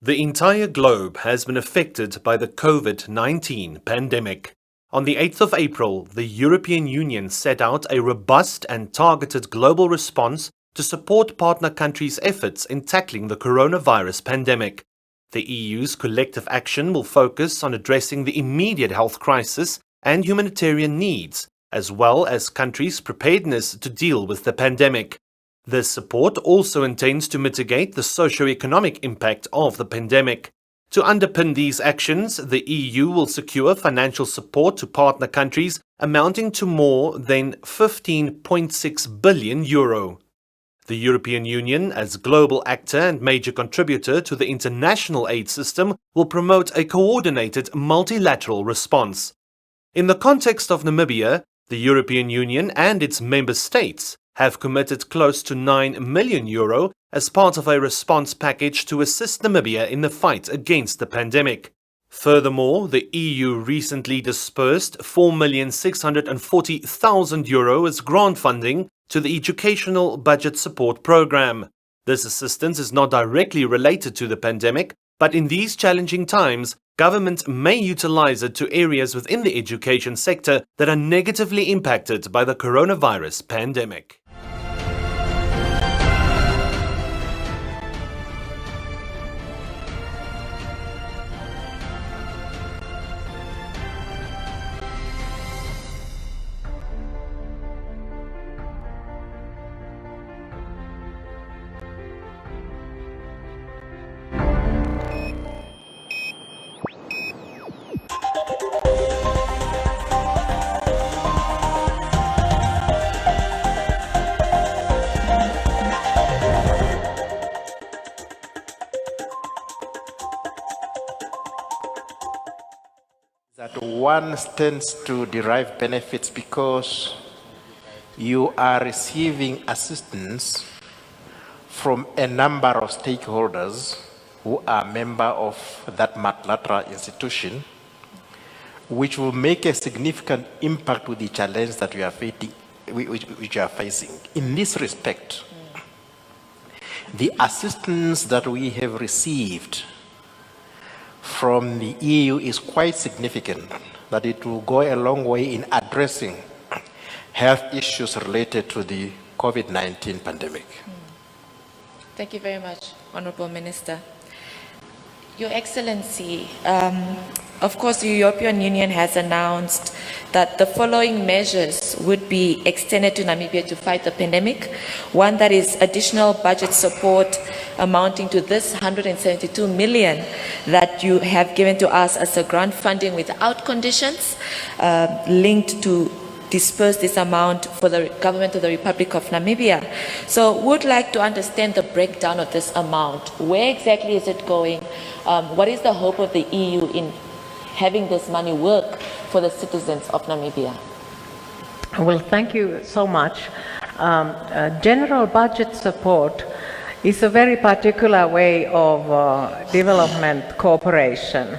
The entire globe has been affected by the COVID-19 pandemic. On the 8th of April, the European Union set out a robust and targeted global response to support partner countries' efforts in tackling the coronavirus pandemic. The EU's collective action will focus on addressing the immediate health crisis and humanitarian needs, as well as countries' preparedness to deal with the pandemic. This support also intends to mitigate the socio-economic impact of the pandemic. To underpin these actions, the EU will secure financial support to partner countries amounting to more than €15.6 billion. The European Union, as global actor and major contributor to the international aid system, will promote a coordinated multilateral response. In the context of Namibia, the European Union and its member states have committed close to €9 million as part of a response package to assist Namibia in the fight against the pandemic. Furthermore, the EU recently disbursed €4,640,000 as grant funding to the Educational Budget Support Programme. This assistance is not directly related to the pandemic, but in these challenging times, government may utilize it to areas within the education sector that are negatively impacted by the coronavirus pandemic. That one stands to derive benefits because you are receiving assistance from a number of stakeholders who are members of that multilateral institution, which will make a significant impact with the challenge that we are facing. In this respect, the assistance that we have received from the EU is quite significant, that it will go a long way in addressing health issues related to the COVID-19 pandemic. Thank you very much, Honorable Minister. Your Excellency, of course, the European Union has announced that the following measures would be extended to Namibia to fight the pandemic. One, that is additional budget support amounting to this 172 million that you have given to us as a grant funding without conditions, linked to disperse this amount for the government of the Republic of Namibia. So would like to understand the breakdown of this amount. Where exactly is it going? What is the hope of the EU in having this money work for the citizens of Namibia? Well, thank you so much. General budget support is a very particular way of development cooperation,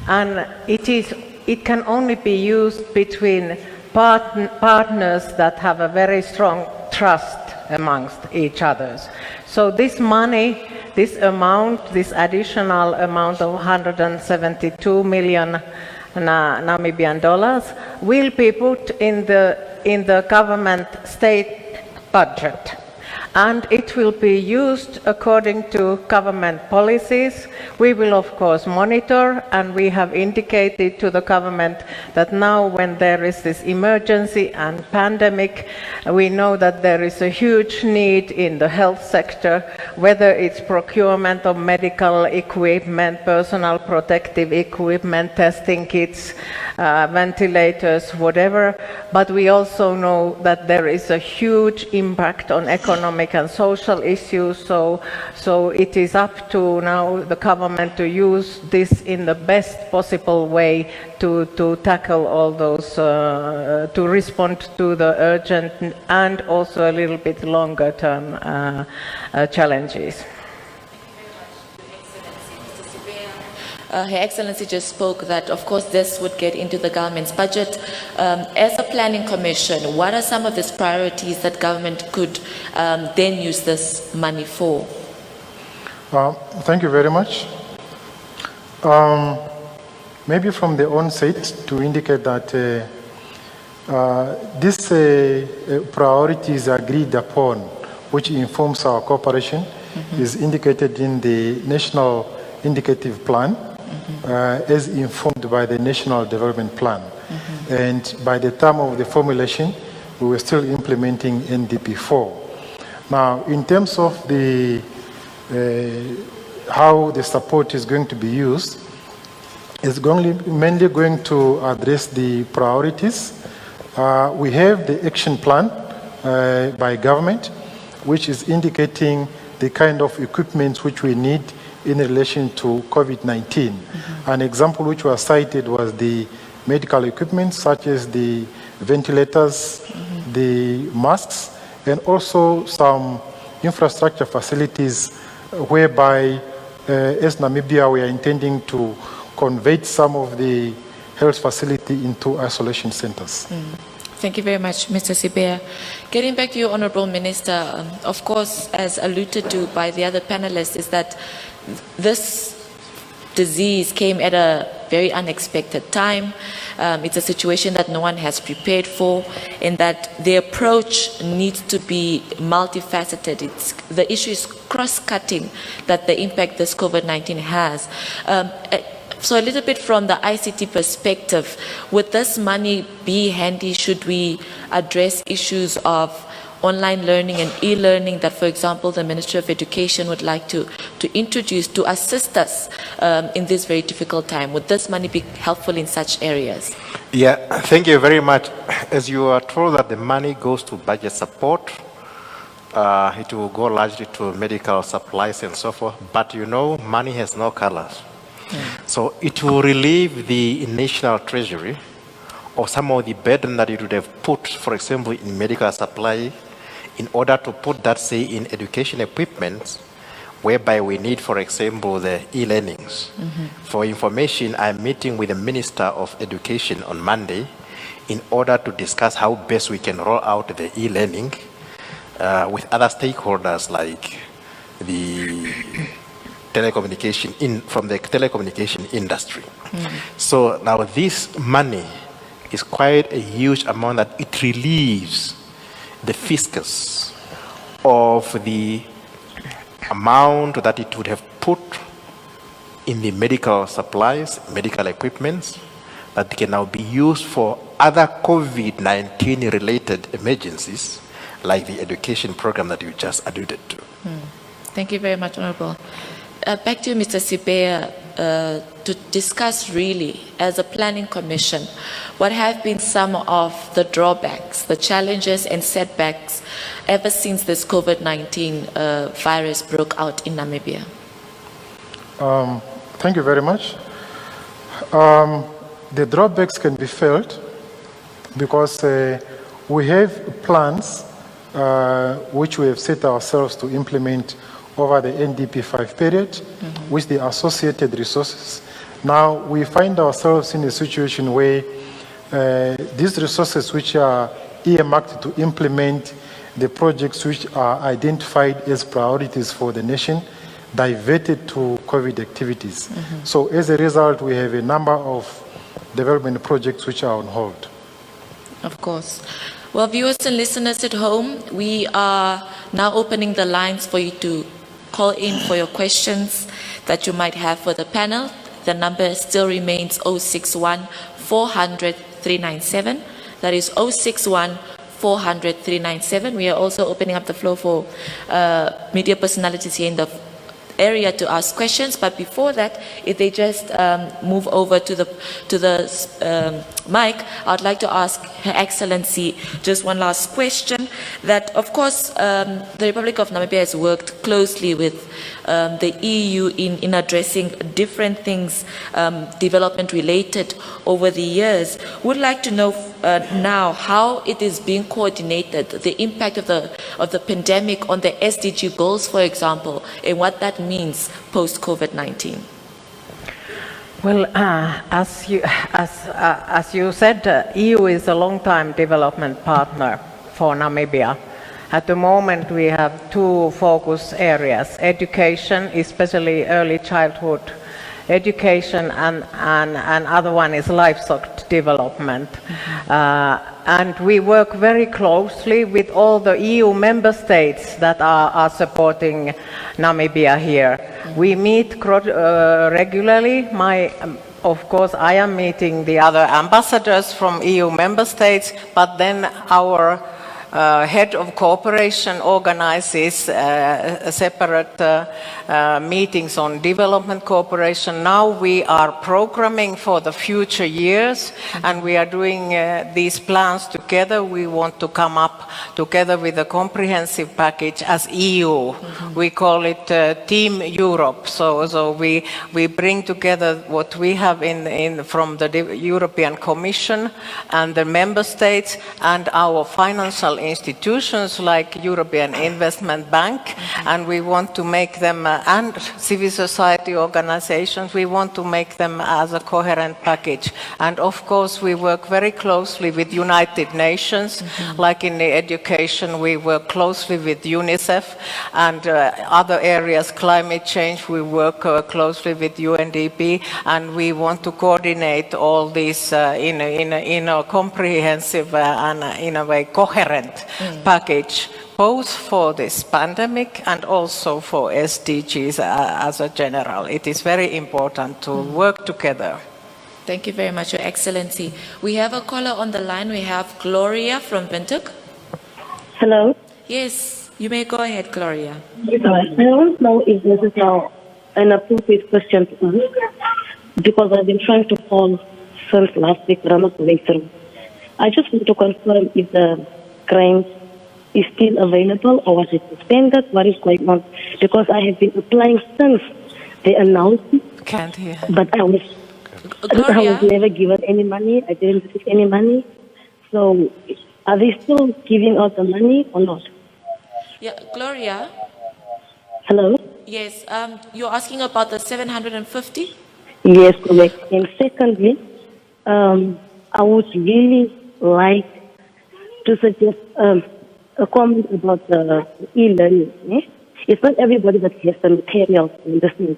and it can only be used between partners that have a very strong trust amongst each other. So this money, this amount, this additional amount of 172 million Namibian dollars will be put in the government state budget, and it will be used according to government policies. We will of course monitor, and we have indicated to the government that now when there is this emergency and pandemic, we know that there is a huge need in the health sector, whether it's procurement of medical equipment, personal protective equipment, testing kits, ventilators, whatever. But we also know that there is a huge impact on economic and social issues, so it is up to now the government to use this in the best possible way to tackle all those, to respond to the urgent and also a little bit longer term challenges. Her Excellency just spoke that, of course, this would get into the government's budget. As a planning commission, what are some of these priorities that government could then use this money for? Thank you very much. Maybe from the onset to indicate that these priorities agreed upon, which informs our cooperation, is indicated in the National Indicative Plan, as informed by the National Development Plan. And by the time of the formulation, we were still implementing NDP4. Now, in terms of the how the support is going to be used, it's mainly going to address the priorities. We have the action plan by government, which is indicating the kind of equipment which we need in relation to COVID-19. An example which was cited was the medical equipment, such as the ventilators, the masks, and also some infrastructure facilities whereby, as Namibia, we are intending to convert some of the health facility into isolation centers. Thank you very much, Mr. Sibea. Getting back to you, Honorable Minister, of course, as alluded to by the other panelists, is that this disease came at a very unexpected time. It's a situation that no one has prepared for, and that the approach needs to be multifaceted. The issue is cross-cutting, that the impact this COVID-19 has. So a little bit from the ICT perspective, would this money be handy should we address issues of online learning and e-learning that, for example, the Ministry of Education would like to introduce to assist us in this very difficult time? Would this money be helpful in such areas? Yeah, thank you very much. As you are told that the money goes to budget support, it will go largely to medical supplies and so forth, but you know, money has no colors. So it will relieve the national treasury of some of the burden that it would have put, for example, in medical supply, in order to put that, say, in education equipment, whereby we need, for example, the e-learnings. For information, I'm meeting with the Minister of Education on Monday in order to discuss how best we can roll out the e-learning with other stakeholders like the telecommunication from the telecommunication industry. So now this money is quite a huge amount that it relieves the fiscus of the amount that it would have put in the medical supplies, medical equipment, that can now be used for other COVID-19 related emergencies, like the education program that you just alluded to. Thank you very much, Honorable. Back to you, Mr. Sibea, to discuss really, as a planning commission, what have been some of the drawbacks, the challenges and setbacks ever since this COVID-19 virus broke out in Namibia? Thank you very much. The drawbacks can be felt because we have plans which we have set ourselves to implement over the NDP5 period, with the associated resources. Now, we find ourselves in a situation where these resources which are earmarked to implement the projects which are identified as priorities for the nation, diverted to COVID activities. So as a result, we have a number of development projects which are on hold. Of course. Well, viewers and listeners at home, we are now opening the lines for you to call in for your questions that you might have for the panel. The number still remains 061 400 397. That is 061 400 397. We are also opening up the floor for media personalities here in the area to ask questions, but before that, if they just move over to the mic, I'd like to ask Her Excellency just one last question. That, of course, the Republic of Namibia has worked closely with the EU in addressing different things, development related over the years. Would like to know now how it is being coordinated, the impact of the pandemic on the SDG goals, for example, and what that means post-COVID-19. Well, as you said, EU is a long-time development partner for Namibia. At the moment, we have two focus areas: education, especially early childhood education, and other one is livestock development. And we work very closely with all the EU member states that are supporting Namibia here. We meet regularly. Of course, I am meeting the other ambassadors from EU member states, but then our head of cooperation organizes separate meetings on development cooperation. Now we are programming for the future years, and we are doing these plans together. We want to come up together with a comprehensive package as EU. We call it Team Europe. So we bring together what we have from the European Commission and the member states and our financial institutions like European Investment Bank, and we want to make them, and civil society organizations, we want to make them as a coherent package. And of course we work very closely with United Nations, like in the education we work closely with UNICEF, and other areas, climate change, we work closely with UNDP, and we want to coordinate all these in a comprehensive and in a way coherent package, both for this pandemic and also for SDGs as a general. It is very important to work together. Thank you very much, Your Excellency. We have a caller on the line. We have Gloria from Windhoek. Hello. Yes, you may go ahead, Gloria. I don't know if this is now an appropriate question to ask, because I've been trying to call since last week, but I'm not going through. I just want to confirm if the grant is still available or was it suspended? What is going on? Because I have been applying since they announced it. Can't hear. But I was never given any money. I didn't receive any money. So are they still giving out the money or not? Yeah, Gloria. Hello? Yes, you're asking about the 750? Yes, correct. And secondly, I would really like to suggest a comment about the e-learning. It's not everybody that has the materials in this news.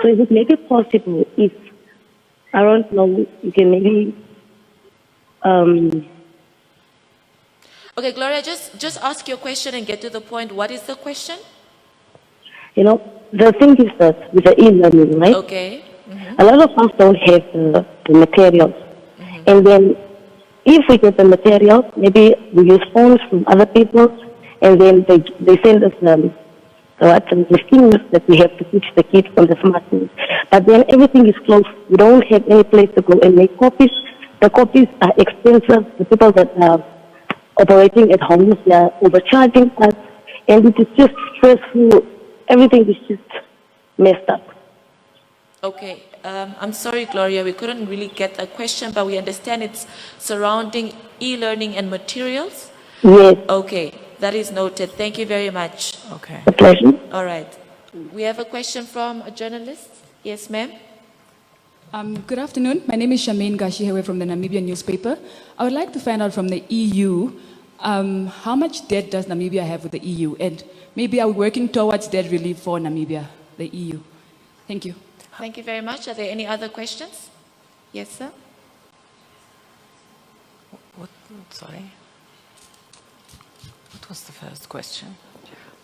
So is it maybe possible if, I don't know, you can maybe... Okay, Gloria, just ask your question and get to the point. What is the question? You know, the thing is that with the e-learning, right? Okay. A lot of us don't have the materials. And then if we get the materials, maybe we use phones from other people, and then they send us the skills that we have to teach the kids on the smartphones. But then everything is closed. We don't have any place to go and make copies. The copies are expensive. The people that are operating at home, they are overcharging us, and it is just stressful. Everything is just messed up. Okay. I'm sorry, Gloria, we couldn't really get that question, but we understand it's surrounding e-learning and materials? Yes. Okay, that is noted. Thank you very much. Okay. A pleasure. All right. We have a question from a journalist. Yes, ma'am. Good afternoon. My name is Shameen Gashihewe from the Namibian newspaper. I would like to find out from the EU, how much debt does Namibia have with the EU? And maybe are we working towards debt relief for Namibia, the EU? Thank you. Thank you very much. Are there any other questions? Yes, sir. Sorry. What was the first question?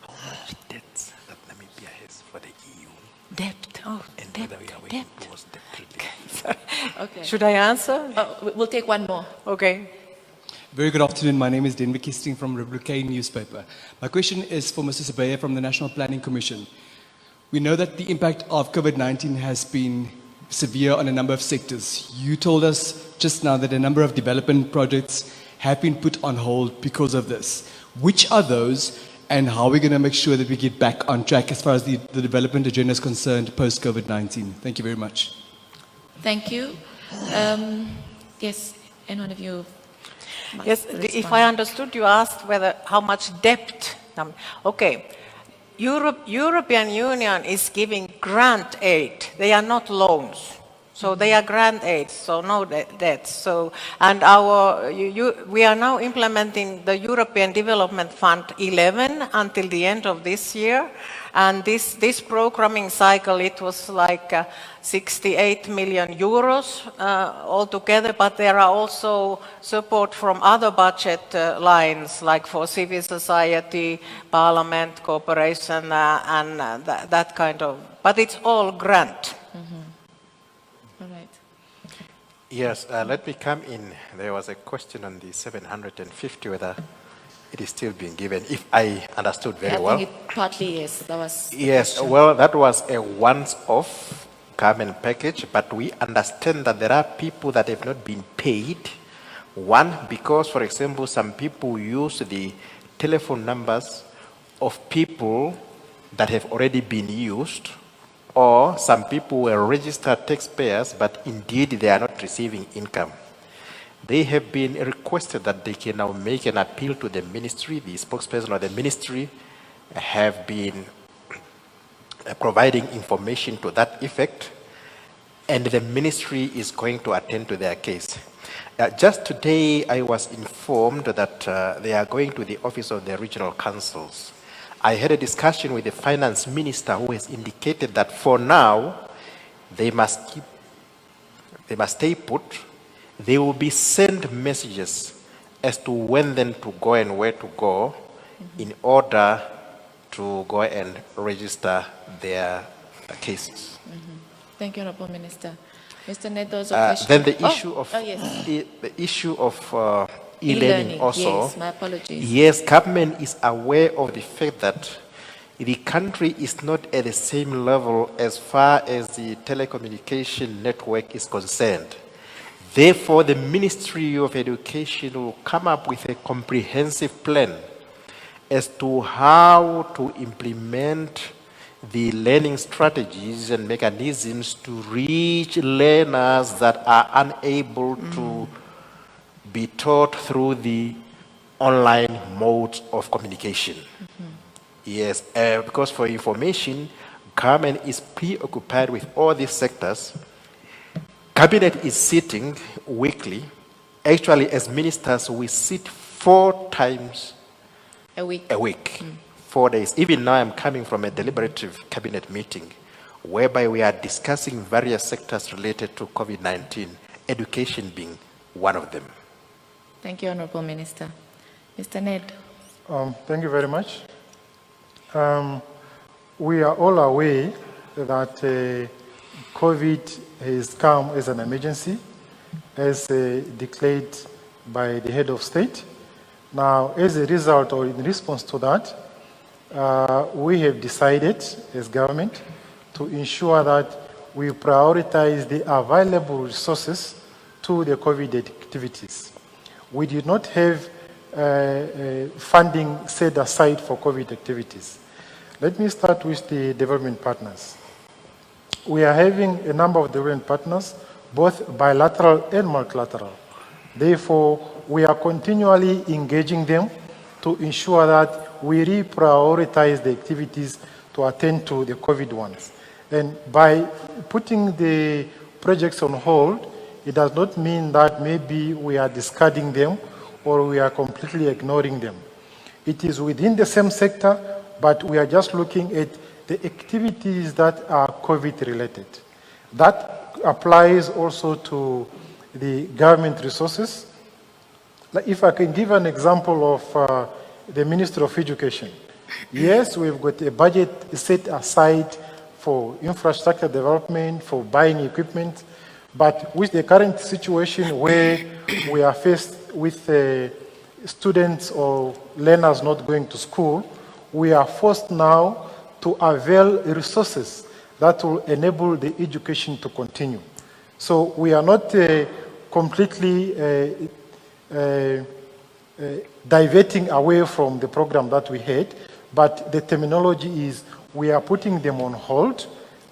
How much debt that Namibia has for the EU? Debt. Oh, And debt. whether we are Debt. working towards debt relief. Sorry. Okay. Should I answer? We'll take one more. Okay. Very good afternoon. My name is Denver Kisting from Republican newspaper. My question is for Mr. Sibaya from the National Planning Commission. We know that the impact of COVID-19 has been severe on a number of sectors. You told us just now that a number of development projects have been put on hold because of this. Which are those, and how are we going to make sure that we get back on track as far as the development agenda is concerned post-COVID-19? Thank you very much. Thank you. Yes, any one of you? Yes, if I understood, you asked how much debt. Okay. European Union is giving grant aid. They are not loans. So they are grant aids, so no debts. So, and we are now implementing the European Development Fund 11 until the end of this year. And this programming cycle, it was like 68 million euros altogether, but there are also support from other budget lines, like for civil society, parliament, cooperation, and that kind of, but it's all grant. All right. Yes, let me come in. There was a question on the 750, whether it is still being given, if I understood very well. I think it partly, yes. That was the Yes, question. well, that was a once-off government package, but we understand that there are people that have not been paid. One, because, for example, some people use the telephone numbers of people that have already been used, or some people were registered taxpayers, but indeed they are not receiving income. They have been requested that they can now make an appeal to the ministry. The spokesperson of the ministry have been providing information to that effect, and the ministry is going to attend to their case. Just today, I was informed that they are going to the office of the regional councils. I had a discussion with the finance minister, who has indicated that for now, they must stay put. They will be sent messages as to when then to go and where to go in order to go and register their cases. Thank you, Honorable Minister. Mr. NAD, those are questions. Then the issue of yes. the issue of e-learning also. Yes, my apologies. Yes, government is aware of the fact that the country is not at the same level as far as the telecommunication network is concerned. Therefore, the Ministry of Education will come up with a comprehensive plan as to how to implement the learning strategies and mechanisms to reach learners that are unable to be taught through the online modes of communication. Yes, because for information, government is preoccupied with all these sectors. Cabinet is sitting weekly. Actually, as ministers, we sit 4 times a week. 4 days. Even now, I'm coming from a deliberative cabinet meeting whereby we are discussing various sectors related to COVID-19, education being one of them. Thank you, Honorable Minister. Mr. NAD. Thank you very much. We are all aware that COVID has come as an emergency, as declared by the head of state. Now, as a result or in response to that, we have decided as government to ensure that we prioritize the available resources to the COVID activities. We did not have funding set aside for COVID activities. Let me start with the development partners. We are having a number of development partners, both bilateral and multilateral. Therefore, we are continually engaging them to ensure that we reprioritize the activities to attend to the COVID ones. And by putting the projects on hold, it does not mean that maybe we are discarding them or we are completely ignoring them. It is within the same sector, but we are just looking at the activities that are COVID related. That applies also to the government resources. Like if I can give an example of the Ministry of Education. Yes, we've got a budget set aside for infrastructure development, for buying equipment, but with the current situation where we are faced with students or learners not going to school, we are forced now to avail resources that will enable the education to continue. So we are not completely diverting away from the program that we had, but the terminology is we are putting them on hold,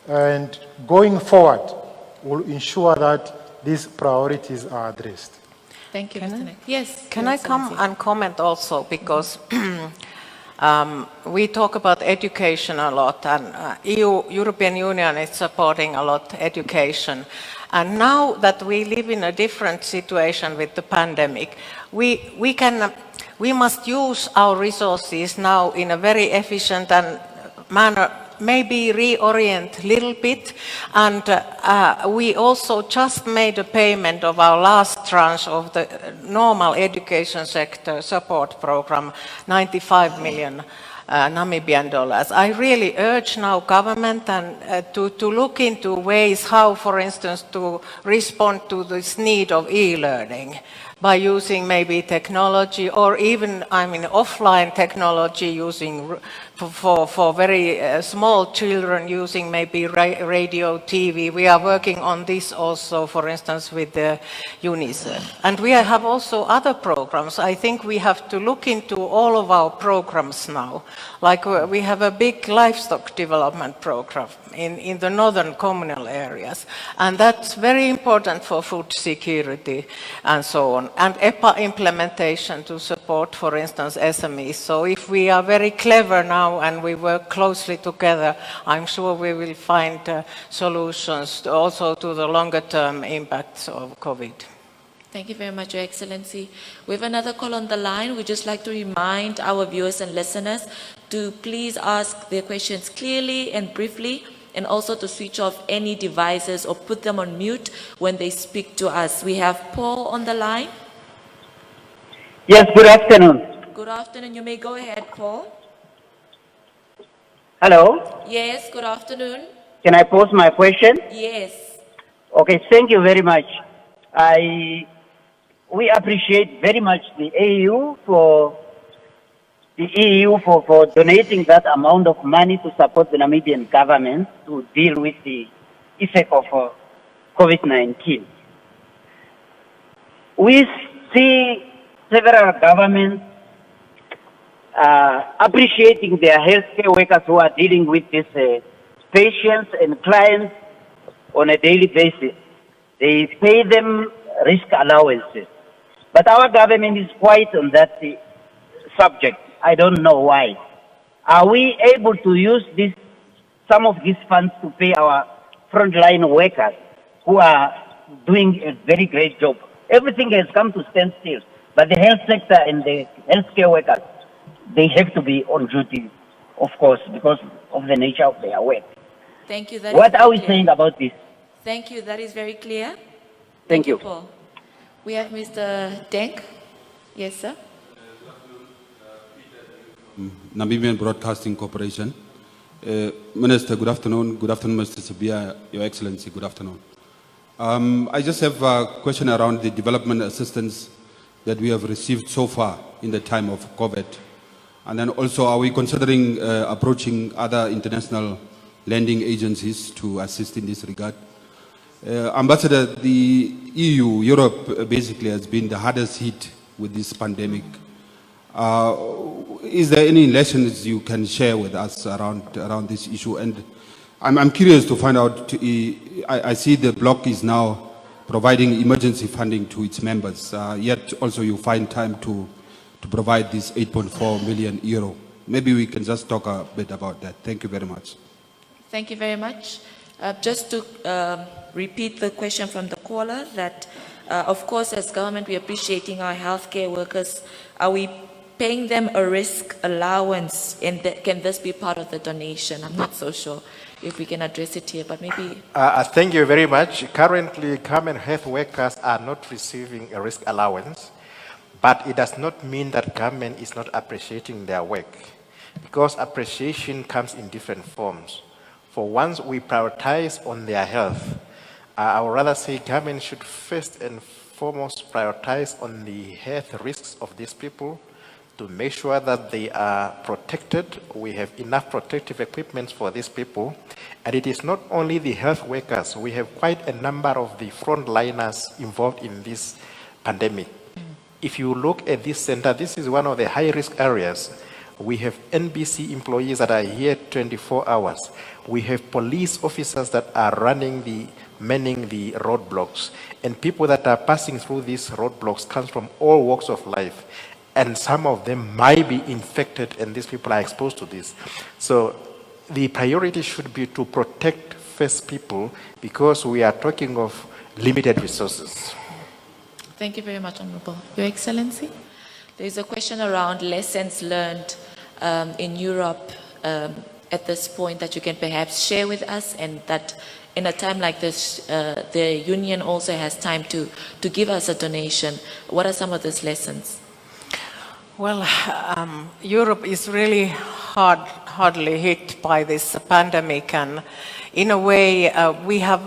and going forward will ensure that these priorities are addressed. Thank you, Mr. NAD. Yes. Can I come and comment also, because We talk about education a lot, and European Union is supporting a lot education. And now that we live in a different situation with the pandemic, we must use our resources now in a very efficient and manner, maybe reorient a little bit. And we also just made a payment of our last tranche of the normal education sector support program, 95 million Namibian dollars. I really urge now government and to look into ways how, for instance, to respond to this need of e-learning by using maybe technology or even, offline technology using for very small children using maybe radio, TV. We are working on this also, for instance, with the UNICEF. And we have also other programs. I think we have to look into all of our programs now. Like we have a big livestock development program in the northern communal areas. And that's very important for food security and so on. And EPA implementation to support, for instance, SMEs. So if we are very clever now and we work closely together, I'm sure we will find solutions also to the longer term impacts of COVID. Thank you very much, Your Excellency. We have another call on the line. We'd just like to remind our viewers and listeners to please ask their questions clearly and briefly, and also to switch off any devices or put them on mute when they speak to us. We have Paul on the line. Yes, good afternoon. Good afternoon. You may go ahead, Paul. Hello? Yes, good afternoon. Can I pose my question? Yes. Okay, thank you very much. We appreciate very much the EU for donating that amount of money to support the Namibian government to deal with the effect of COVID-19. We see several governments appreciating their healthcare workers who are dealing with these patients and clients on a daily basis. They pay them risk allowances. But our government is quiet on that subject. I don't know why. Are we able to use some of these funds to pay our frontline workers who are doing a very great job? Everything has come to stand still, but the health sector and the healthcare workers, they have to be on duty, of course, because of the nature of their work. Thank you. What are we saying about this? Thank you. That is very clear. Thank you. Paul. We have Mr. Denk. Yes, sir. Namibian Broadcasting Corporation. Minister, good afternoon. Good afternoon, Mr. Sabia, Your Excellency, good afternoon. I just have a question around the development assistance that we have received so far in the time of COVID. And then also, are we considering approaching other international lending agencies to assist in this regard? Ambassador, the EU, Europe basically has been the hardest hit with this pandemic. Is there any lessons you can share with us around this issue? And I'm curious to find out, I see the bloc is now providing emergency funding to its members, yet also you find time to provide this 8.4 million euro. Maybe we can just talk a bit about that. Thank you very much. Thank you very much. Just to repeat the question from the caller, that of course as government we're appreciating our healthcare workers. Are we paying them a risk allowance, and can this be part of the donation? I'm not so sure if we can address it here, but maybe... Thank you very much. Currently, government health workers are not receiving a risk allowance, but it does not mean that government is not appreciating their work, because appreciation comes in different forms. For once we prioritize on their health, I would rather say government should first and foremost prioritize on the health risks of these people to make sure that they are protected. We have enough protective equipment for these people. And it is not only the health workers, we have quite a number of the frontliners involved in this pandemic. If you look at this center, this is one of the high-risk areas. We have NBC employees that are here 24 hours. We have police officers that are manning the roadblocks. And people that are passing through these roadblocks comes from all walks of life. and some of them might be infected, and these people are exposed to this. So the priority should be to protect first people, because we are talking of limited resources. Thank you very much, Honorable. Your Excellency, there's a question around lessons learned in Europe at this point that you can perhaps share with us, and that in a time like this, the Union also has time to give us a donation. What are some of those lessons? Well, Europe is really hardly hit by this pandemic, and in a way we have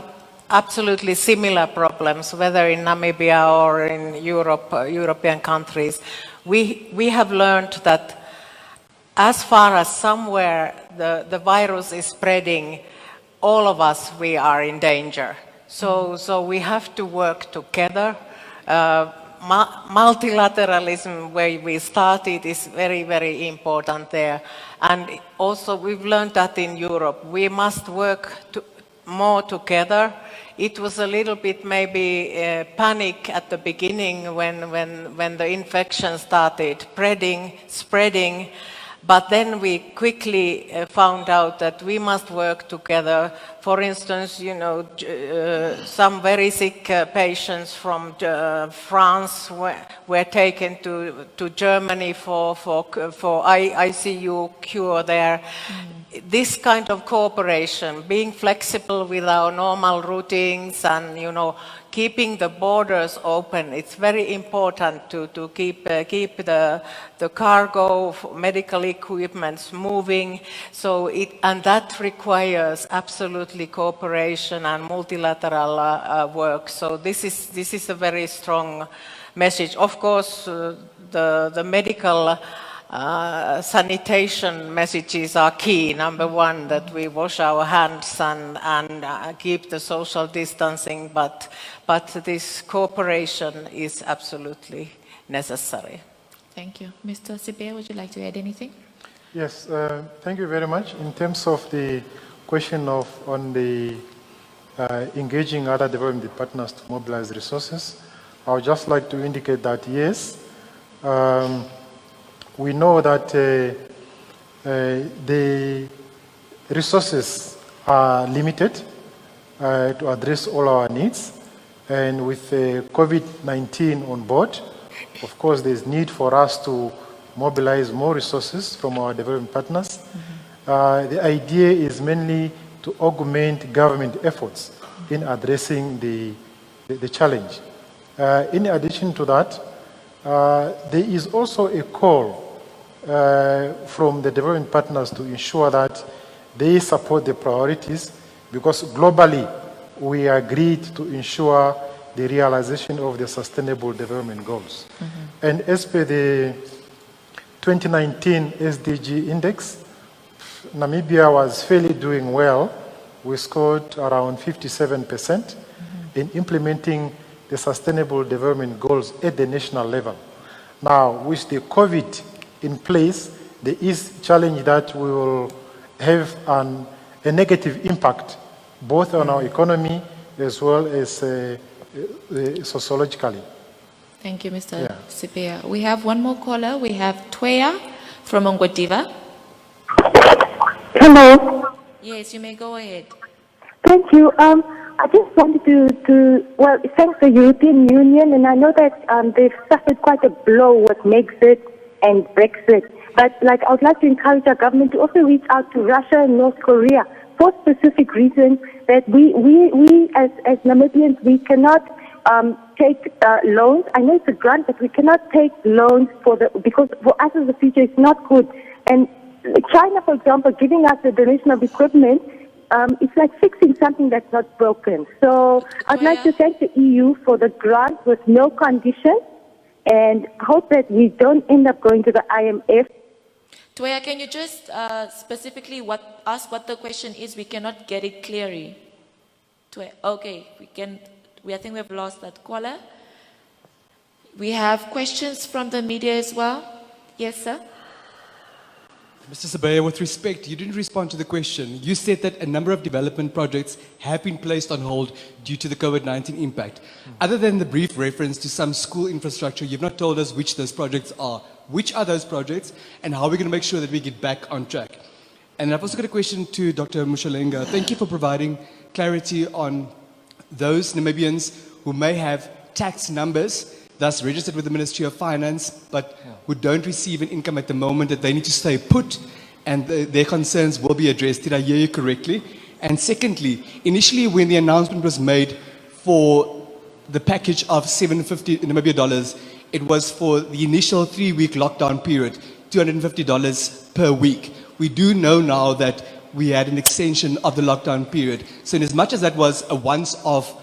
absolutely similar problems, whether in Namibia or in Europe, European countries. We have learned that as far as somewhere the virus is spreading, all of us, we are in danger. So we have to work together. Multilateralism, where we started, is very, very important there. And also we've learned that in Europe, we must work more together. It was a little bit maybe panic at the beginning when the infection started spreading. But then we quickly found out that we must work together. For instance, you know, some very sick patients from France were taken to Germany for ICU cure there. This kind of cooperation, being flexible with our normal routines and, you know, keeping the borders open, it's very important to keep the cargo, medical equipment moving. So and that requires absolutely cooperation and multilateral work. So this is a very strong message. Of course, the medical sanitation messages are key. Number one, that we wash our hands and keep the social distancing, but this cooperation is absolutely necessary. Thank you. Mr. Sibea, would you like to add anything? Yes, thank you very much. In terms of the question on the engaging other development partners to mobilize resources, I would just like to indicate that yes, we know that the resources are limited to address all our needs, and with COVID-19 on board, of course, there's need for us to mobilize more resources from our development partners. The idea is mainly to augment government efforts in addressing the challenge. In addition to that, there is also a call from the development partners to ensure that they support the priorities, because globally we agreed to ensure the realization of the Sustainable Development Goals. And as per the 2019 SDG Index, Namibia was fairly doing well. We scored around 57% in implementing the Sustainable Development Goals at the national level. Now, with the COVID in place, there is a challenge that we will have a negative impact both on our economy as well as sociologically. Thank you, Mr. Sibea. We have one more caller. We have Tweya from GOtv. Hello. Yes, you may go ahead. Thank you. I just wanted to well, thanks the European Union, and I know that they've suffered quite a blow with Brexit and Brexit. But I would like to encourage our government to also reach out to Russia and North Korea for specific reasons that we as Namibians, we cannot take loans. I know it's a grant, but we cannot take loans because for us as a future, it's not good. And China, for example, giving us a donation of equipment, it's like fixing something that's not broken. So I'd like to thank the EU for the grant with no condition, and hope that we don't end up going to the IMF. Tweya, can you just specifically ask what the question is? We cannot get it clearly. Okay, I think we've lost that caller. We have questions from the media as well. Yes, sir. Mr. Sibea, with respect, you didn't respond to the question. You said that a number of development projects have been placed on hold due to the COVID-19 impact. Other than the brief reference to some school infrastructure, you've not told us which those projects are. which are those projects, and how we're going to make sure that we get back on track. And I've also got a question to Dr. Mushalenga. Thank you for providing clarity on those Namibians who may have tax numbers, thus registered with the Ministry of Finance, but who don't receive an income at the moment, that they need to stay put, and their concerns will be addressed. Did I hear you correctly? And secondly, initially when the announcement was made for the package of $750 Namibia, it was for the initial 3-week lockdown period, $250 per week. We do know now that we had an extension of the lockdown period. So in as much as that was a once-off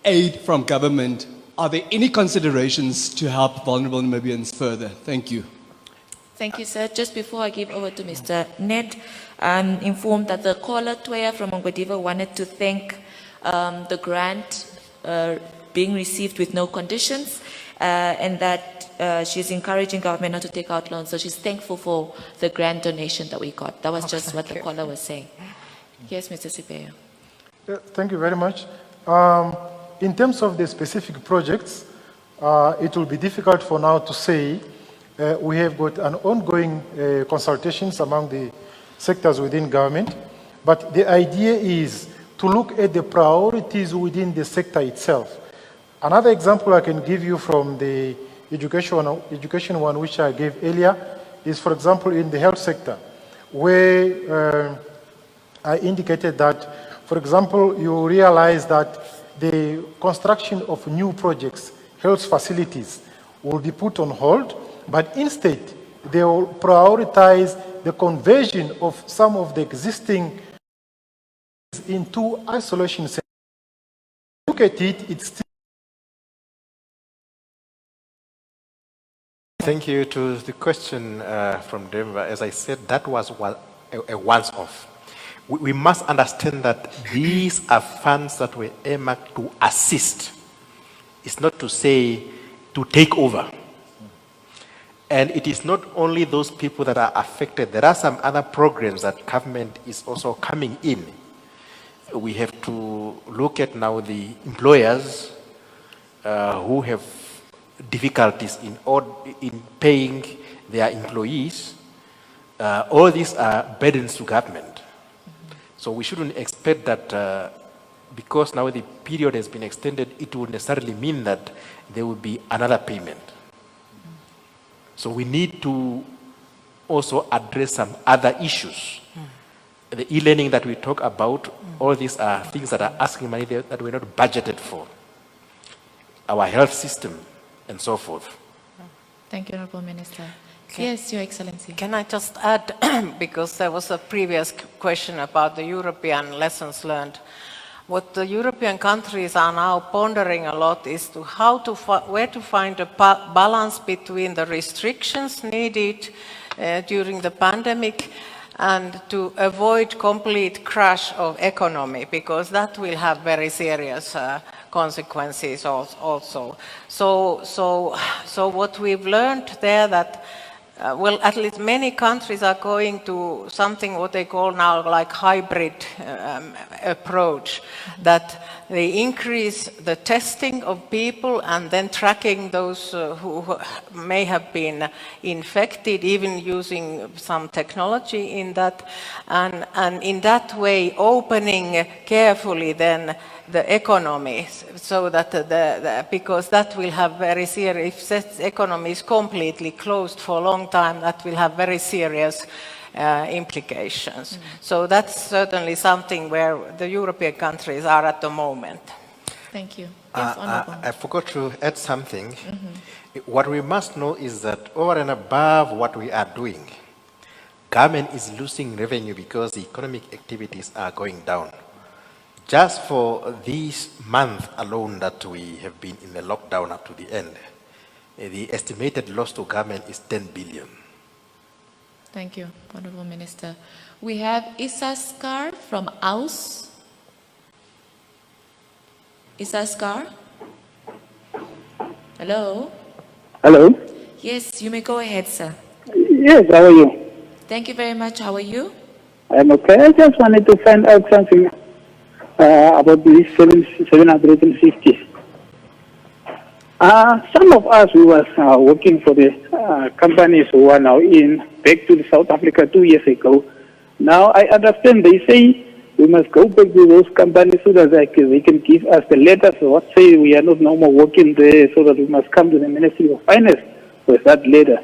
aid from government, are there any considerations to help vulnerable Namibians further? Thank you. Thank you, sir. Just before I give over to Mr. Ned, I'm informed that the caller, Toya from GOtv, wanted to thank the grant being received with no conditions, and that she's encouraging government not to take out loans. So she's thankful for the grant donation that we got. That was just what the caller was saying. Yes, Mr. Sipeyo. Thank you very much. In terms of the specific projects, it will be difficult for now to say. We have got an ongoing consultations among the sectors within government, but the idea is to look at the priorities within the sector itself. Another example I can give you from the education one which I gave earlier is, for example, in the health sector, where I indicated that, for example, you realize that the construction of new projects, health facilities, will be put on hold, but instead they will prioritize the conversion of some of the existing into isolation centers. Look at it, it's still. Thank you. To the question from Denver, as I said, that was a once-off. We must understand that these are funds that were earmarked to assist. It's not to say to take over. And it is not only those people that are affected. There are some other programs that government is also coming in. We have to look at now the employers who have difficulties in paying their employees. All these are burdens to government. So we shouldn't expect that because now the period has been extended, it will necessarily mean that there will be another payment. So we need to also address some other issues. The e-learning that we talk about, all these are things that are asking money that we're not budgeted for. Our health system and so forth. Thank you, Honorable Minister. Yes, Your Excellency. Can I just add, because there was a previous question about the European lessons learned. What the European countries are now pondering a lot is to where to find a balance between the restrictions needed during the pandemic and to avoid complete crash of economy, because that will have very serious consequences also. So what we've learned there that well, at least many countries are going to something what they call now like hybrid approach, that they increase the testing of people and then tracking those who may have been infected, even using some technology in that, and in that way opening carefully then the economy, so that because that will have very serious, if the economy is completely closed for a long time, that will have very serious implications. So that's certainly something where the European countries are at the moment. Thank you. Yes, Honorable. I forgot to add something. What we must know is that over and above what we are doing, government is losing revenue because the economic activities are going down. Just for this month alone that we have been in the lockdown up to the end, the estimated loss to government is 10 billion. Thank you, Honorable Minister. We have Isaskar from AUS. Isaskar? Hello? Hello? Yes, you may go ahead, sir. Yes, how are you? Thank you very much. How are you? I'm okay. I just wanted to find out something about these 750. Some of us, we were working for the companies who are now back to South Africa 2 years ago. Now I understand they say we must go back to those companies so that they can give us the letters. What say we are not no more working there, so that we must come to the Ministry of Finance with that letter.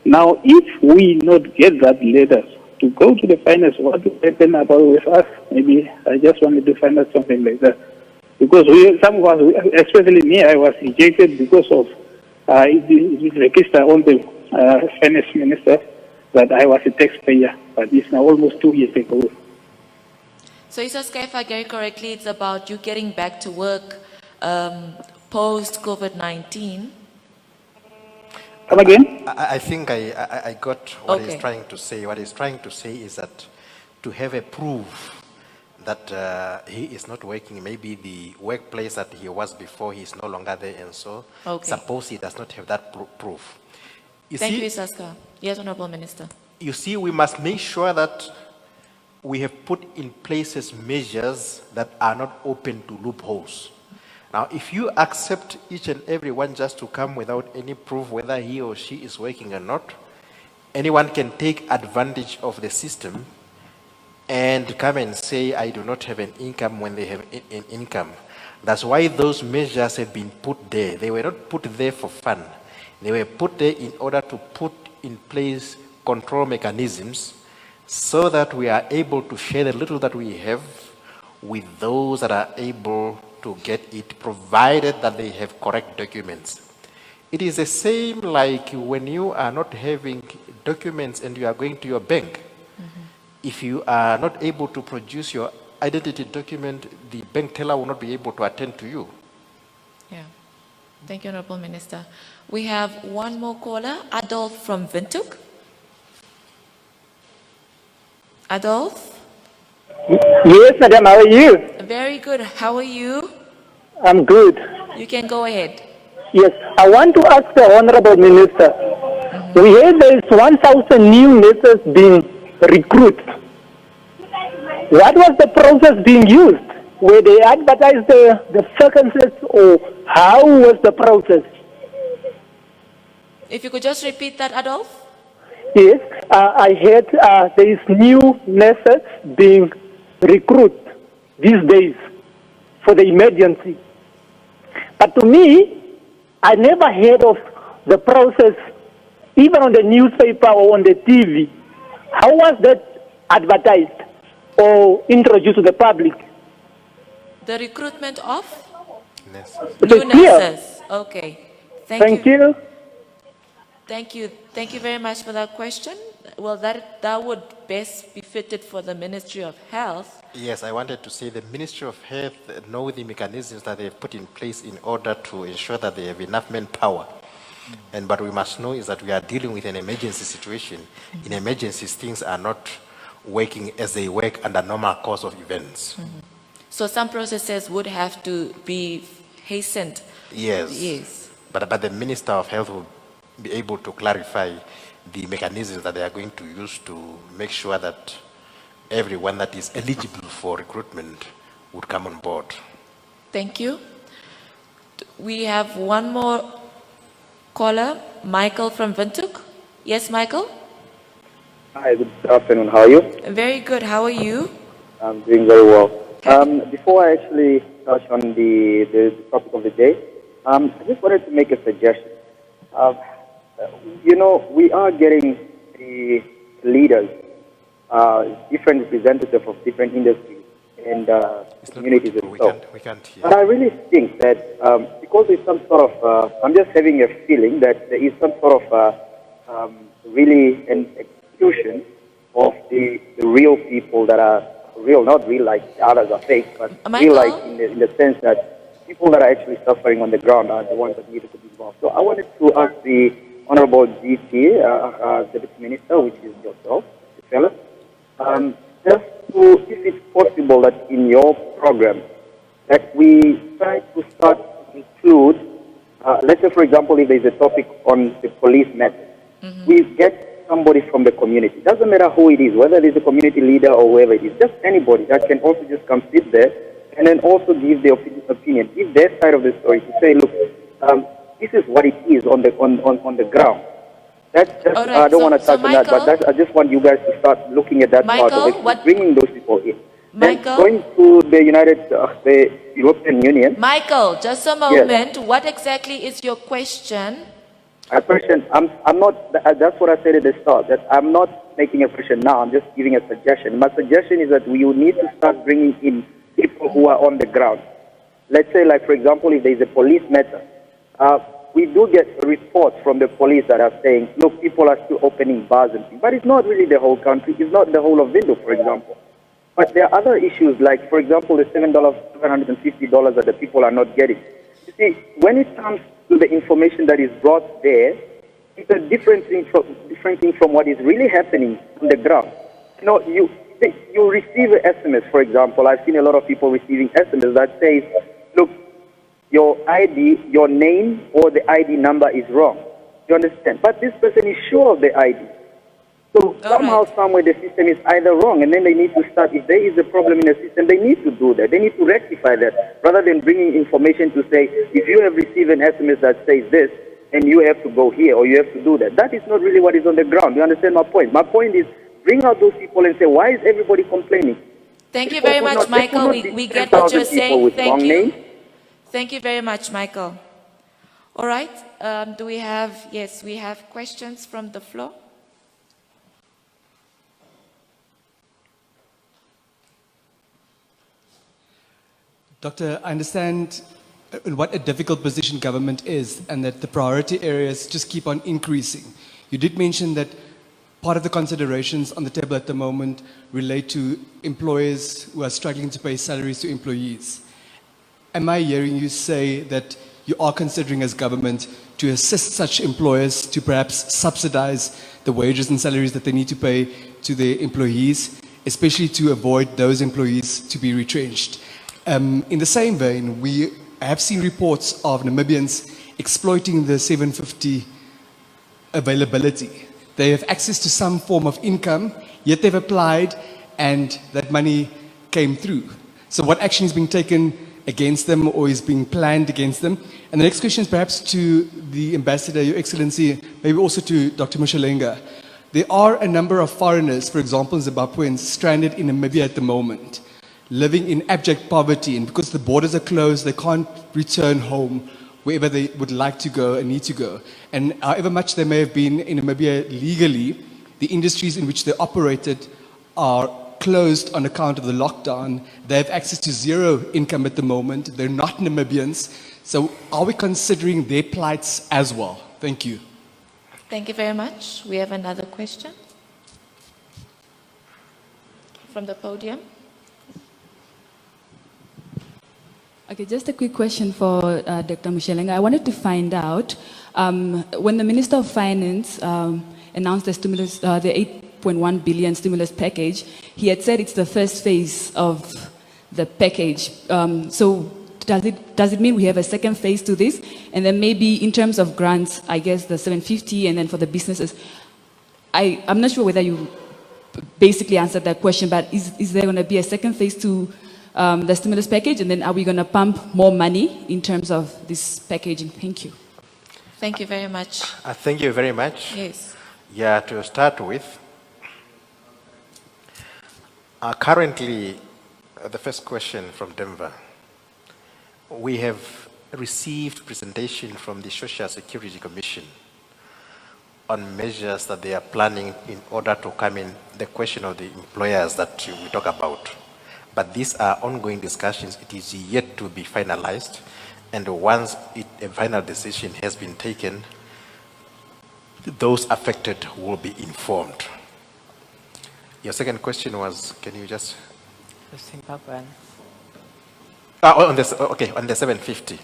Now, if we not get that letter to go to the finance, what will happen about with us? Maybe I just wanted to find out something like that. Because some of us, especially me, I was rejected because of it registered on the finance minister that I was a taxpayer, but it's now almost 2 years ago. So, Isaska, if I get it correctly, it's about you getting back to work post-COVID-19. Come again? I think I got what Okay. he's trying to say. What he's trying to say is that to have a proof that he is not working, maybe the workplace that he was before, he is no longer there, and so suppose he does not have that proof. Thank you, Isaska. Yes, Honorable Minister. You see, we must make sure that we have put in places measures that are not open to loopholes. Now, if you accept each and every one just to come without any proof whether he or she is working or not, anyone can take advantage of the system and come and say, I do not have an income when they have an income. That's why those measures have been put there. They were not put there for fun. They were put there in order to put in place control mechanisms so that we are able to share the little that we have with those that are able to get it, provided that they have correct documents. It is the same like when you are not having documents and you are going to your bank. If you are not able to produce your identity document, the bank teller will not be able to attend to you. Yeah. Thank you, Honorable Minister. We have one more caller, Adolf from Windhoek. Adolf? Yes, madam, how are you? Very good. How are you? I'm good. You can go ahead. Yes, I want to ask the Honorable Minister. We heard there is 1,000 new nurses being recruited. What was the process being used? Were they advertised the vacancies, or how was the process? If you could just repeat that, Adolf? Yes, I heard there is new nurses being recruited these days for the emergency. But to me, I never heard of the process, even on the newspaper or on the TV. How was that advertised or introduced to the public? The recruitment of? New New nurses. Okay. Thank you. Thank you. Thank you very much for that question. Well, that would best be fitted for the Ministry of Health. Yes, I wanted to say the Ministry of Health know the mechanisms that they have put in place in order to ensure that they have enough manpower. And but we must know is that we are dealing with an emergency situation. In emergencies, things are not working as they work under normal course of events. So some processes would have to be hastened. Yes. Yes. But the Minister of Health will be able to clarify the mechanisms that they are going to use to make sure that everyone that is eligible for recruitment would come on board. Thank you. We have one more caller, Michael from Windhoek. Yes, Michael? Hi, good afternoon. How are you? Very good. How are you? I'm doing very well. Before I actually touch on the topic of the day, I just wanted to make a suggestion. You know, we are getting the leaders, different representatives of different industries and communities and so. We can't hear. But I really think that because there's some sort of, I'm just having a feeling that there is some sort of really an exclusion of the real people that are real, not real like the others are fake, but real like in the sense that people that are actually suffering on the ground are the ones that needed to be involved. So I wanted to ask the Honorable Deputy Minister, which is yourself, fellow, just to, if it's possible that in your program, that we try to start to include, let's say for example, if there's a topic on the police matter, we get somebody from the community. Doesn't matter who it is, whether it is a community leader or whoever it is, just anybody that can also just come sit there and then also give their opinion, give their side of the story to say, look, this is what it is on the ground. All right, I don't want to touch on that, but Michael, I just want you guys to start looking at that part of it, bringing those people in. Michael? Then going to the European Union. Michael, just a moment. Yes. What exactly is your question? A question. I'm not. That's what I said at the start. That I'm not making a question now. I'm just giving a suggestion. My suggestion is that we need to start bringing in people who are on the ground. Let's say, like for example, if there is a police matter, we do get reports from the police that are saying, look, people are still opening bars and things. But it's not really the whole country. It's not the whole of Vindo, for example. But there are other issues, like for example, the $750 that the people are not getting. You see, when it comes to the information that is brought there, it's a different thing from what is really happening on the ground. You know, you receive an SMS, for example. I've seen a lot of people receiving SMS that says, look, your ID, your name or the ID number is wrong. You understand? But this person is sure of the ID. So somehow, somewhere, the system is either wrong, and then they need to start. If there is a problem in the system, they need to do that. They need to rectify that, rather than bringing information to say, if you have received an SMS that says this, and you have to go here or you have to do that. That is not really what is on the ground. You understand my point? My point is, bring out those people and say, why is everybody complaining? Thank you very much, Michael. We get what you're saying. Thank you. Thank you very much, Michael. All right. Do we have, yes, we have questions from the floor. Doctor, I understand what a difficult position government is and that the priority areas just keep on increasing. You did mention that part of the considerations on the table at the moment relate to employers who are struggling to pay salaries to employees. Am I hearing you say that you are considering as government to assist such employers to perhaps subsidize the wages and salaries that they need to pay to their employees, especially to avoid those employees to be retrenched? In the same vein, we have seen reports of Namibians exploiting the 750 availability. They have access to some form of income, yet they've applied and that money came through. So what action is being taken against them or is being planned against them? And the next question is perhaps to the Ambassador, Your Excellency, maybe also to Dr. Moshelenga. There are a number of foreigners, for example, Zimbabweans, stranded in Namibia at the moment, living in abject poverty, and because the borders are closed, they can't return home wherever they would like to go and need to go. And however much they may have been in Namibia legally, the industries in which they operated are closed on account of the lockdown. They have access to zero income at the moment. They're not Namibians. So are we considering their plights as well? Thank you. Thank you very much. We have another question from the podium. Okay, just a quick question for Dr. Moshelenga. I wanted to find out, when the Minister of Finance announced the stimulus, the 8.1 billion stimulus package, he had said it's the first phase of the package. So does it mean we have a second phase to this? And then maybe in terms of grants, I guess the 750, and then for the businesses, I'm not sure whether you basically answered that question, but is there going to be a second phase to the stimulus package, and then are we going to pump more money in terms of this packaging? Thank you. Thank you very much. Thank you very much. Yes. Yeah, to start with, currently, the first question from Denver, we have received presentation from the Social Security Commission on measures that they are planning in order to come in the question of the employers that we talk about. But these are ongoing discussions. It is yet to be finalized. And once a final decision has been taken, those affected will be informed. Your second question was, can you just... The Zimbabwean. On the 750.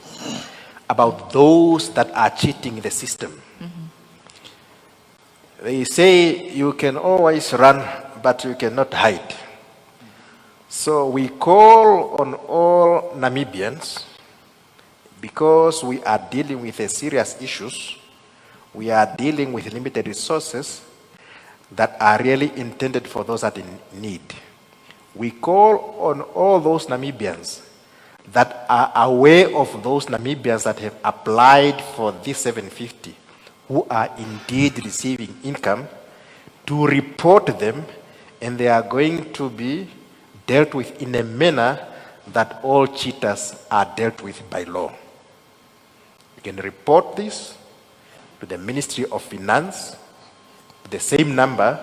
About those that are cheating the system. They say you can always run, but you cannot hide. So we call on all Namibians, because we are dealing with serious issues, we are dealing with limited resources that are really intended for those that are in need. We call on all those Namibians that are aware of those Namibians that have applied for this 750 who are indeed receiving income to report them, and they are going to be dealt with in a manner that all cheaters are dealt with by law. You can report this to the Ministry of Finance, the same number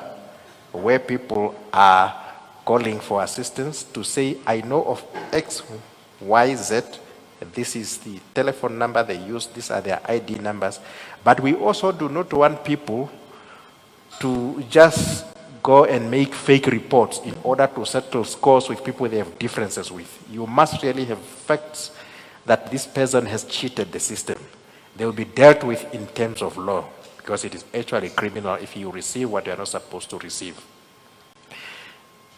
where people are calling for assistance, to say, I know of X, Y, Z, this is the telephone number they use, these are their ID numbers. But we also do not want people to just go and make fake reports in order to settle scores with people they have differences with. You must really have facts that this person has cheated the system. They will be dealt with in terms of law, because it is actually criminal if you receive what you are not supposed to receive.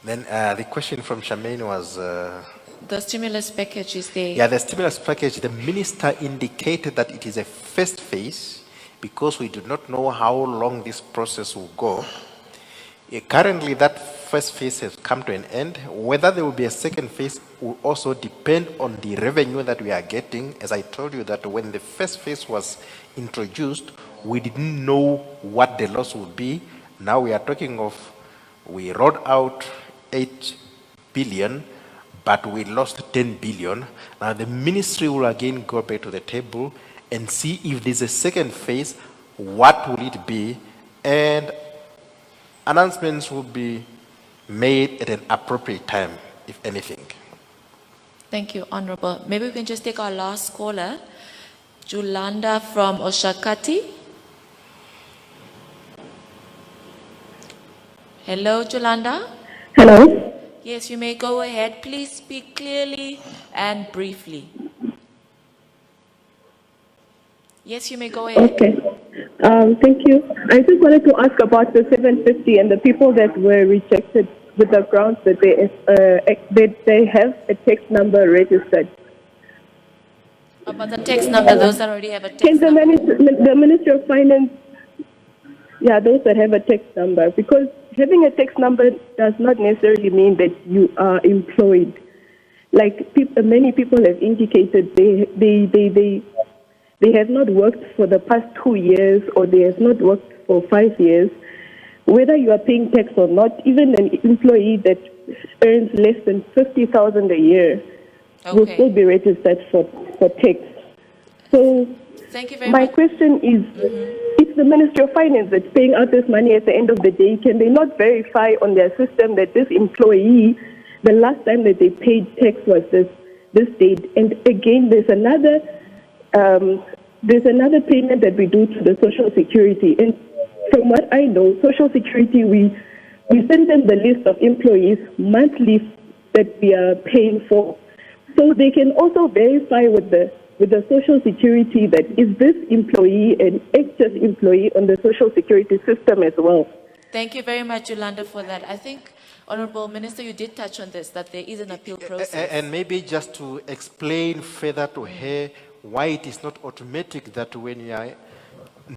Then the question from Charmaine was... the stimulus package is there. Yeah, the stimulus package, the minister indicated that it is a first phase because we do not know how long this process will go. Currently, that first phase has come to an end. Whether there will be a second phase will also depend on the revenue that we are getting. As I told you, that when the first phase was introduced, we didn't know what the loss would be. Now we are talking of, we rolled out 8 billion, but we lost 10 billion. Now the ministry will again go back to the table and see if there's a second phase, what will it be, and announcements will be made at an appropriate time, if anything. Thank you, Honorable. Maybe we can just take our last caller, Julanda from Oshakati. Hello, Julanda. Hello. Yes, you may go ahead. Please speak clearly and briefly. Yes, you may go ahead. Okay. Thank you. I just wanted to ask about the 750 and the people that were rejected with the grounds that they have a tax number registered. About the tax number, those that already have a tax Can number. the Ministry of Finance, yeah, those that have a tax number, because having a tax number does not necessarily mean that you are employed. Like many people have indicated, they have not worked for the past 2 years, or they have not worked for 5 years. Whether you are paying tax or not, even an employee that earns less than 50,000 a year will still be registered for tax. So thank you very my much. question is, if the Ministry of Finance that's paying out this money at the end of the day, can they not verify on their system that this employee, the last time that they paid tax was this date? And again, there's another payment that we do to the Social Security. And from what I know, Social Security, we send them the list of employees monthly that we are paying for. So they can also verify with the Social Security that is this employee an active employee on the Social Security system as well. Thank you very much, Yolanda, for that. I think, Honorable Minister, you did touch on this, that there is an appeal process. And maybe just to explain further to her why it is not automatic that when you are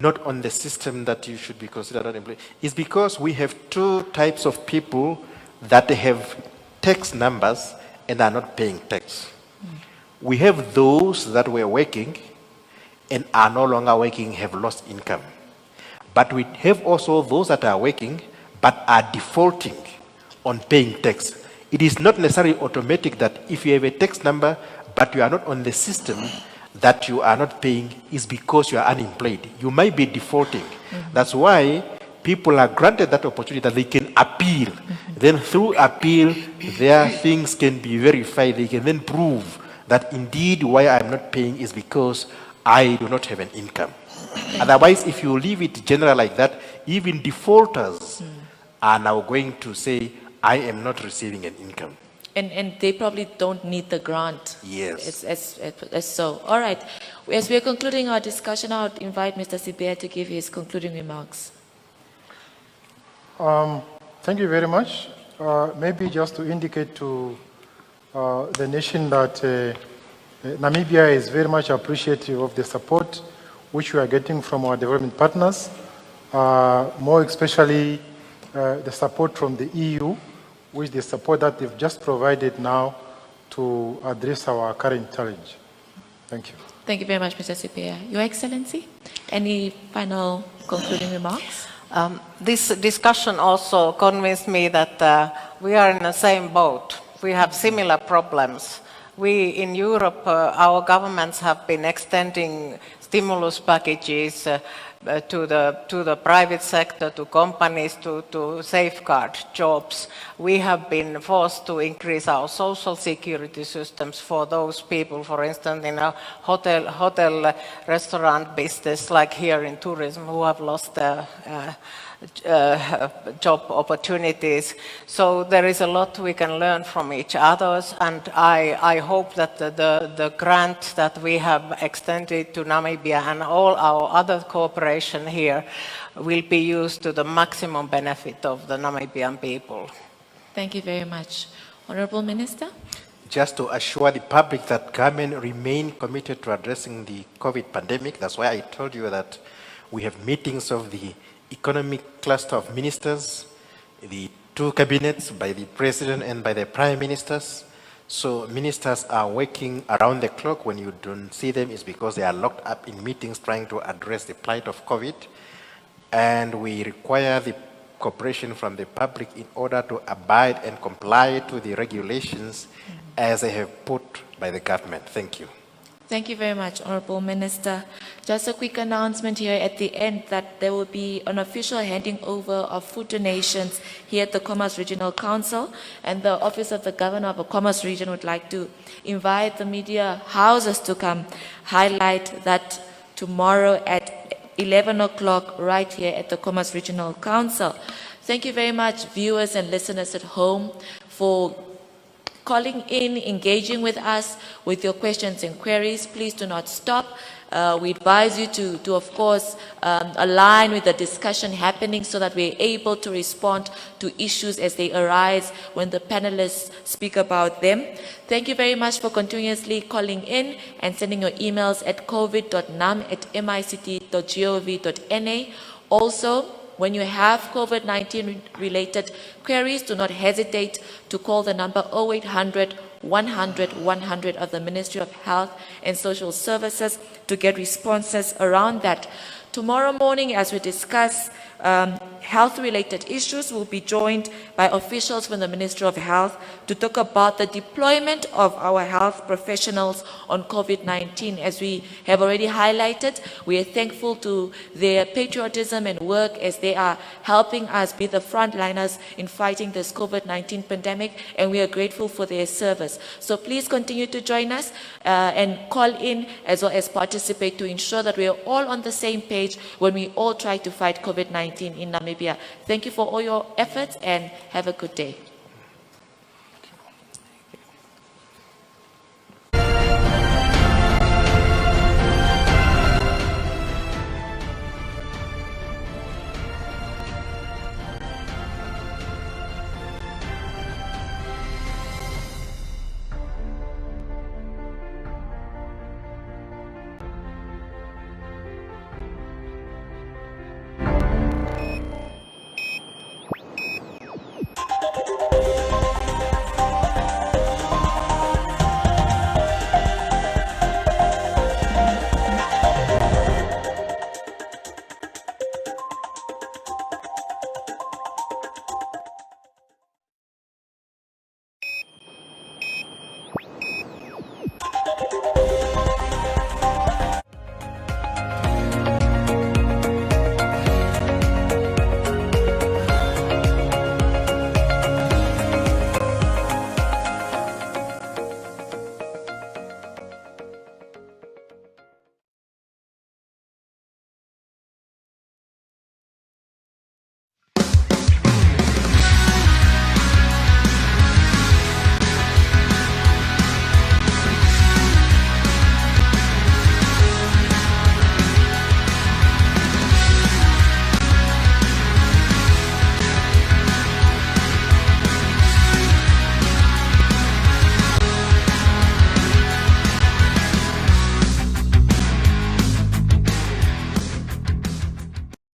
not on the system that you should be considered an employee, is because we have two types of people that have tax numbers and are not paying tax. We have those that were working and are no longer working, have lost income. But we have also those that are working but are defaulting on paying tax. It is not necessarily automatic that if you have a tax number but you are not on the system, that you are not paying is because you are unemployed. You might be defaulting. That's why people are granted that opportunity that they can appeal. Then through appeal, their things can be verified. They can then prove that indeed why I'm not paying is because I do not have an income. Otherwise, if you leave it general like that, even defaulters are now going to say, I am not receiving an income. And they probably don't need the grant. Yes. As so. All right. As we are concluding our discussion, I would invite Mr. Sibea to give his concluding remarks. Thank you very much. Maybe just to indicate to the nation that Namibia is very much appreciative of the support which we are getting from our development partners, more especially the support from the EU, which the support that they've just provided now to address our current challenge. Thank you. Thank you very much, Mr. Sibea. Your Excellency? Any final concluding remarks? This discussion also convinced me that we are in the same boat. We have similar problems. We in Europe, our governments have been extending stimulus packages to the private sector, to companies, to safeguard jobs. We have been forced to increase our social security systems for those people, for instance, in a hotel restaurant business, like here in tourism, who have lost their job opportunities. So there is a lot we can learn from each other, and I hope that the grant that we have extended to Namibia and all our other cooperation here will be used to the maximum benefit of the Namibian people. Thank you very much. Honorable Minister? Just to assure the public that government remain committed to addressing the COVID pandemic. That's why I told you that we have meetings of the economic cluster of ministers, the two cabinets by the president and by the prime ministers. So ministers are working around the clock. When you don't see them, it's because they are locked up in meetings trying to address the plight of COVID. And we require the cooperation from the public in order to abide and comply to the regulations as they have put by the government. Thank you. Thank you very much, Honorable Minister. Just a quick announcement here at the end that there will be an official handing over of food donations here at the Commerce Regional Council, and the Office of the Governor of the Commerce Region would like to invite the media houses to come highlight that tomorrow at 11 o'clock right here at the Commerce Regional Council. Thank you very much, viewers and listeners at home, for calling in, engaging with us with your questions and queries. Please do not stop. We advise you to of course, align with the discussion happening so that we're able to respond to issues as they arise when the panelists speak about them. Thank you very much for continuously calling in and sending your emails at covid.nam@mict.gov.na. Also, when you have COVID-19 related queries, do not hesitate to call the number 0800 100 100 of the Ministry of Health and Social Services to get responses around that. Tomorrow morning, as we discuss health-related issues, we'll be joined by officials from the Ministry of Health to talk about the deployment of our health professionals on COVID-19. As we have already highlighted, we are thankful to their patriotism and work as they are helping us be the frontliners in fighting this COVID-19 pandemic, and we are grateful for their service. So please continue to join us and call in as well as participate to ensure that we are all on the same page when we all try to fight COVID-19 in Namibia. Thank you for all your efforts and have a good day.